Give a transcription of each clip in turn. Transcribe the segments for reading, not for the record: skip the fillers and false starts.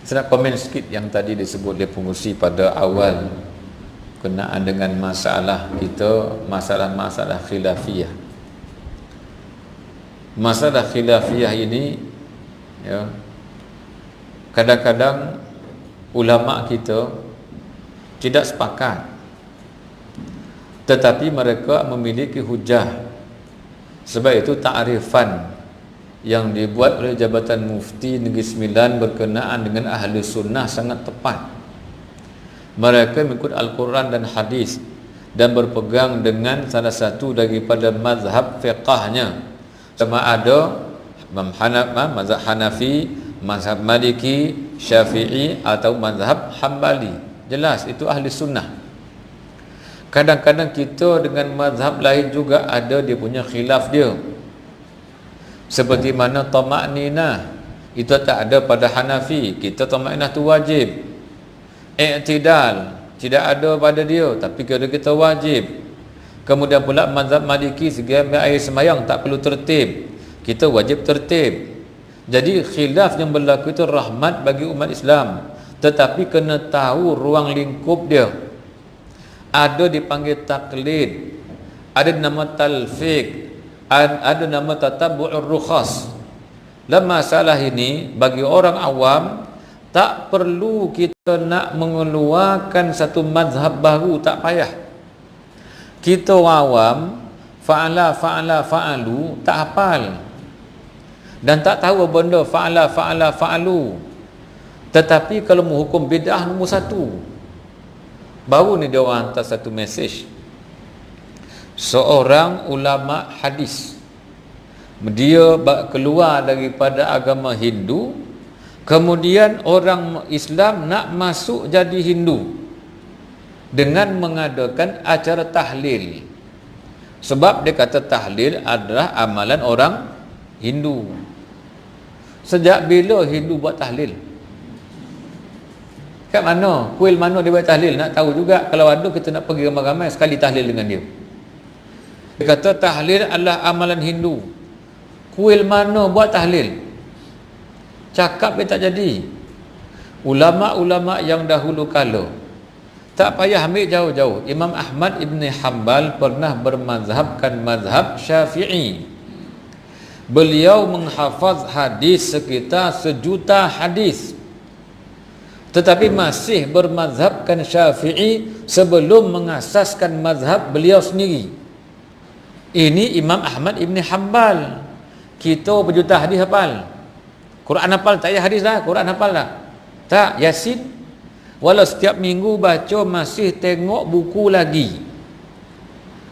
Saya nak komen sikit yang tadi disebut oleh pengurusi pada awal kenaan dengan masalah kita, masalah-masalah khilafiyah. Masalah khilafiyah ini, ya, kadang-kadang ulama kita tidak sepakat, tetapi mereka memiliki hujah. Sebab itu ta'rifan yang dibuat oleh Jabatan Mufti Negeri Sembilan berkenaan dengan ahli sunnah sangat tepat. Mereka mengikut Al-Quran dan hadis dan berpegang dengan salah satu daripada mazhab fiqahnya, sama ada mazhab Hanafi, mazhab Maliki, Syafi'i atau mazhab Hambali. Jelas itu ahli sunnah. Kadang-kadang kita dengan mazhab lain juga ada dia punya khilaf dia. Seperti mana tamakninah itu tak ada pada Hanafi, kita tamakninah tu wajib. I'tidal tidak ada pada dia, tapi kita wajib. Kemudian pula mazhab Maliki, segi ambil air semayang tak perlu tertib, kita wajib tertib. Jadi khilaf yang berlaku itu rahmat bagi umat Islam, tetapi kena tahu ruang lingkup dia. Ada dipanggil taklid, ada nama talfiq, ada nama tatabbu'ur rukhas. Dalam masalah ini bagi orang awam tak perlu kita nak mengeluarkan satu mazhab baru, tak payah. Kita awam fa'alu tak hafal dan tak tahu benda fa'alu. Tetapi kalau menghukum bid'ah nombor satu, baru ni dia orang hantar satu mesej. Seorang ulama hadis, dia keluar daripada agama Hindu, kemudian orang Islam nak masuk jadi Hindu dengan mengadakan acara tahlil. Sebab dia kata tahlil adalah amalan orang Hindu. Sejak bila Hindu buat tahlil? Kat mana? Kuil mana dia buat tahlil? Nak tahu juga. Kalau ada, kita nak pergi ramai-ramai sekali tahlil dengan dia. Dia kata tahlil adalah amalan Hindu. Kuil mana buat tahlil? Cakap dia tak jadi. Ulama-ulama yang dahulu kala, tak payah ambil jauh-jauh. Imam Ahmad Ibn Hanbal pernah bermazhabkan mazhab Syafi'i. Beliau menghafaz hadis sekitar 1 juta hadis, tetapi masih bermazhabkan Syafi'i sebelum mengasaskan mazhab beliau sendiri. Ini Imam Ahmad Ibn Hanbal. Kita berjuta hadis hafal. Quran hafal tak payah hadis dah, Quran hafal dah. Tak, Yasin. Walau setiap minggu baca masih tengok buku lagi.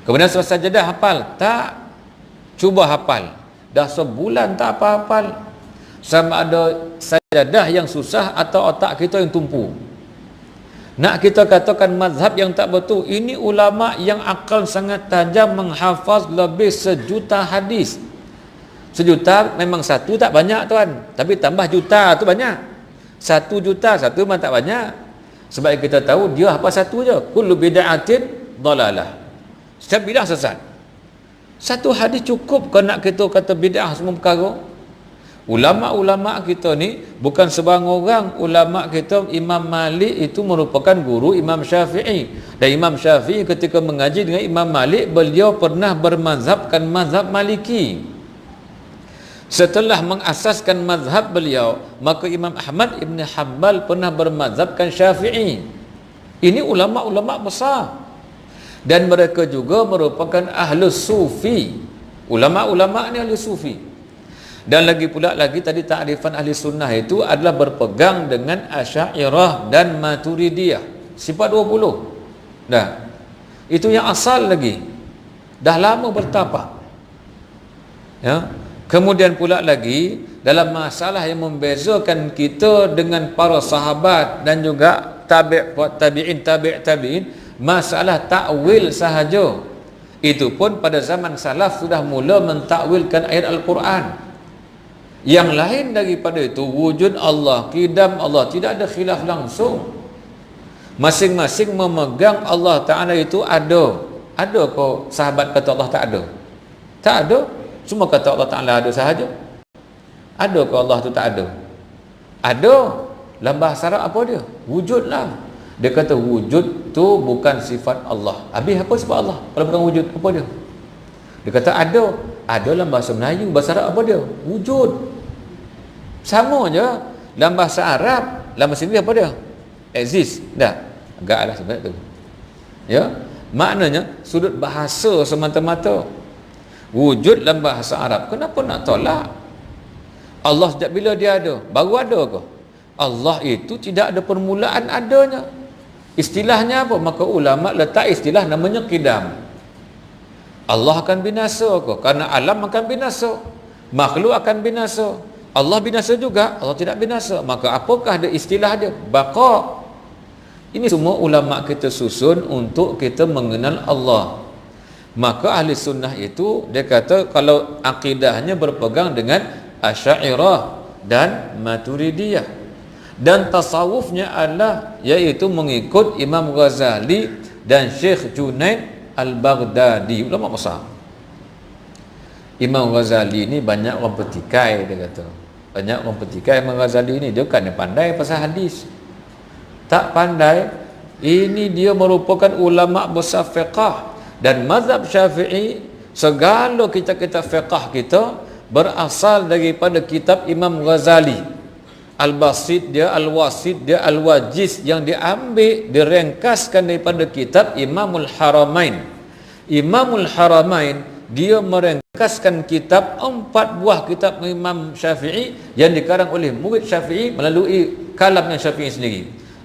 Kemudian selesai sajadah hafal. Tak, cuba hafal. Dah sebulan tak apa-hafal. Sama ada sajadah yang susah atau otak kita yang tumpu. Nak kita katakan mazhab yang tak betul. Ini ulama yang akal sangat tajam, menghafaz lebih 1 juta hadis. 1 juta memang 1 tak banyak tuan, tapi tambah juta tu banyak. 1 juta, 1 memang tak banyak. Sebab kita tahu dia apa satu je. Kullu bid'atin dhalalah. Setiap bid'ah sesat. 1 hadis cukup ke nak kita kata bid'ah semua perkara? Ulama-ulama kita ni bukan sebarang orang. Ulama kita, Imam Malik itu merupakan guru Imam Syafi'i, dan Imam Syafi'i ketika mengaji dengan Imam Malik, beliau pernah bermazhabkan mazhab Maliki. Setelah mengasaskan mazhab beliau, maka Imam Ahmad Ibn Hanbal pernah bermazhabkan Syafi'i. Ini ulama-ulama besar, dan mereka juga merupakan ahli sufi. Ulama-ulama ni ahli sufi. Dan lagi pula tadi ta'rifan ahli sunnah itu adalah berpegang dengan Asy'ariyah dan Maturidiyah. Sifat 20. Dah. Itu yang asal lagi. Dah lama bertapak. Ya. Kemudian pula lagi dalam masalah yang membezakan kita dengan para sahabat dan juga tabi'in, masalah takwil sahaja. Itu pun pada zaman salaf sudah mula mentakwilkan ayat Al-Quran. Yang lain daripada itu, wujud Allah, qidam Allah, tidak ada khilaf langsung. Masing-masing memegang Allah Ta'ala itu ada. Ada kau sahabat kata Allah tak ada? Tak ada. Semua kata Allah Ta'ala ada sahaja. Ada kau Allah tu tak ada? Ada. dalam bahasa Arab apa dia? Wujud lah. Dia kata wujud tu bukan sifat Allah. Habis apa sifat Allah kalau bukan wujud? Apa dia? Dia kata ada. Ada dalam bahasa Melayu. Bahasa Arab apa dia? Wujud. Sama je. Dalam bahasa Arab, dalam bahasa Inggeris apa dia? Exist. Dah. Agaklah sebenarnya tu. Ya. Maknanya sudut bahasa semata-mata. Wujud dalam bahasa Arab. Kenapa nak tolak? Allah sejak bila dia ada? Baru ada ke? Allah itu tidak ada permulaan adanya. Istilahnya apa? Maka ulama letak istilah namanya qidam. Allah akan binasa ke? Karena alam akan binasa. Makhluk akan binasa. Allah binasa juga. Allah tidak binasa. Maka apakah ada istilah dia? Baqa. Ini semua ulama kita susun untuk kita mengenal Allah. Maka ahli sunnah itu dia kata kalau akidahnya berpegang dengan Asy'ariyah dan Maturidiyah, dan tasawufnya adalah iaitu mengikut Imam Ghazali dan Syekh Junaid Al-Baghdadi, ulama besar. Imam Ghazali ini banyak orang petikai, dia kata. Banyak orang petikai Imam Ghazali ini, dia kan pandai pasal hadis. Tak pandai, ini dia merupakan ulama besar fiqh dan mazhab Syafi'i. Segala kita fiqh kita berasal daripada kitab Imam Ghazali. Al-Basit dia, Al-Wasit dia, Al-Wajiz yang diambil, direngkaskan daripada kitab Imamul Haramain. Imamul Haramain dia merengkaskan kitab 4 buah kitab Imam Syafi'i yang dikarang oleh murid Syafi'i melalui kalamnya Syafi'i sendiri.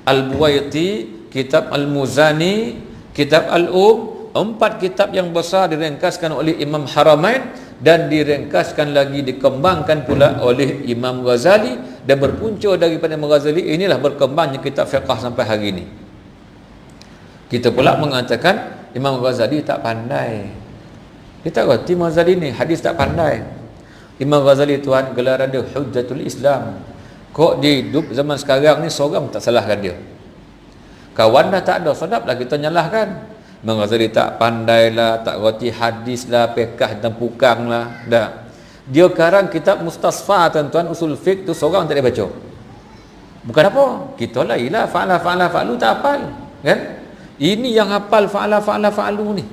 Al-Buwaiti, kitab Al-Muzani, kitab Al-Um, 4 kitab yang besar direngkaskan oleh Imam Haramain dan direngkaskan lagi, dikembangkan pula oleh Imam Ghazali, dan berpunca daripada Imam Ghazali inilah berkembangnya kitab fiqh sampai hari ini. Kita pula mengatakan Imam Ghazali tak pandai. Kita kata Imam Ghazali ni hadis tak pandai. Imam Ghazali tuan gelar dia Hujjatul Islam. Kok dia hidup zaman sekarang ni seorang tak salahkan dia. Kawan dah tak ada, sedaplah kita nyalahkan. Imam Ghazali tak pandai lah, tak reti hadis lah, pekah dan pukang lah. Dah. Dia karang kitab Mustasfa tuan-tuan, usul fiqh tu seorang tak boleh baca. Bukan apa, kita lah ilah fa'ala tak hafal, kan? Ini yang hafal fa'alu ni.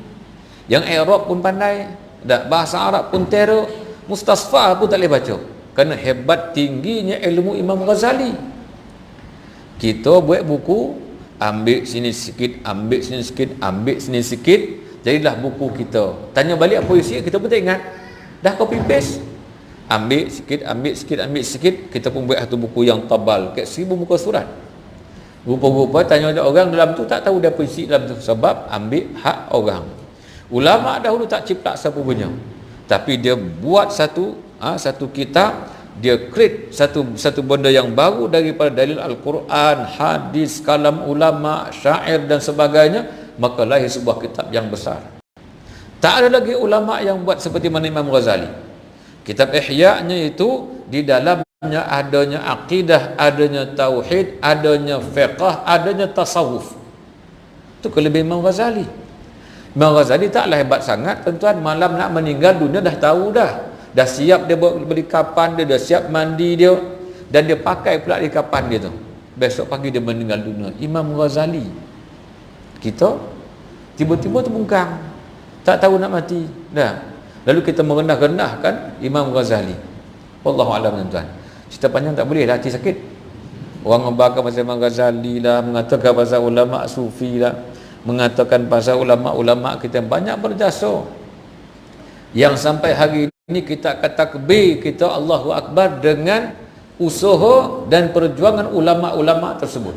Yang Arab pun pandai, dah bahasa Arab pun teruk, Mustasfa pun tak boleh baca. Kerana hebat tingginya ilmu Imam Ghazali. Kita buat buku, ambil sini sikit, ambil sini sikit, ambil sini sikit, jadilah buku kita. Tanya balik apa isi, kita pun tak ingat. Dah copy paste, ambil sikit, ambil sikit, ambil sikit, kita pun buat satu buku yang tebal, kat 1000 muka surat. Rupa-rupa tanya orang dalam tu tak tahu dia apa isi dalam tu, sebab ambil hak orang. Ulama dahulu tak ciplak siapa punya, tapi dia buat satu kitab, dia create satu benda yang baru daripada dalil Al-Quran, hadis, kalam ulama, syair dan sebagainya, maka lahir sebuah kitab yang besar. Tak ada lagi ulama yang buat seperti mana Imam Ghazali. Kitab Ihya-nya itu di dalamnya adanya akidah, adanya tauhid, adanya fiqh, adanya tasawuf. Itu kelebihan Imam Ghazali. Imam Ghazali taklah hebat sangat tuan-tuan, malam nak meninggal dunia dah tahu dah. Dah siap dia beli kapan dia, dah siap mandi dia, dan dia pakai pula di kapan dia tu. Besok pagi dia meninggal dunia. Imam Ghazali. Kita tiba-tiba terbungkang, tak tahu nak mati. Dah. Lalu kita merendah-rendahkan Imam Ghazali. Wallahu a'lam tuan-tuan. Cerita panjang tak boleh, hati sakit. Orang membakar pasal Imam Ghazali lah, mengatakan pasal ulama sufi lah, mengatakan pasal ulama-ulama kita yang banyak berjasa. Yang sampai hari ini kita kata takbir, kita Allahu Akbar dengan usaha dan perjuangan ulama-ulama tersebut.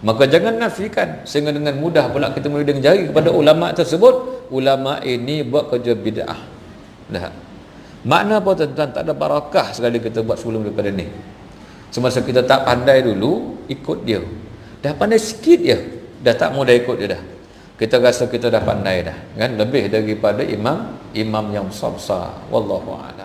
Maka jangan nafikan sehingga dengan mudah pula kita menuding jari kepada ulama tersebut. Ulama ini buat kerja bid'ah. Dah. Makna apa tuan-tuan? Tak ada barakah sekali kita buat sebelum daripada ni. Semasa kita tak pandai dulu, ikut dia. Dah pandai sikit je, dah tak mudah ikut dia dah. Kita rasa kita dah pandai dah, kan? Lebih daripada imam yang besar. Wallahu a'lam.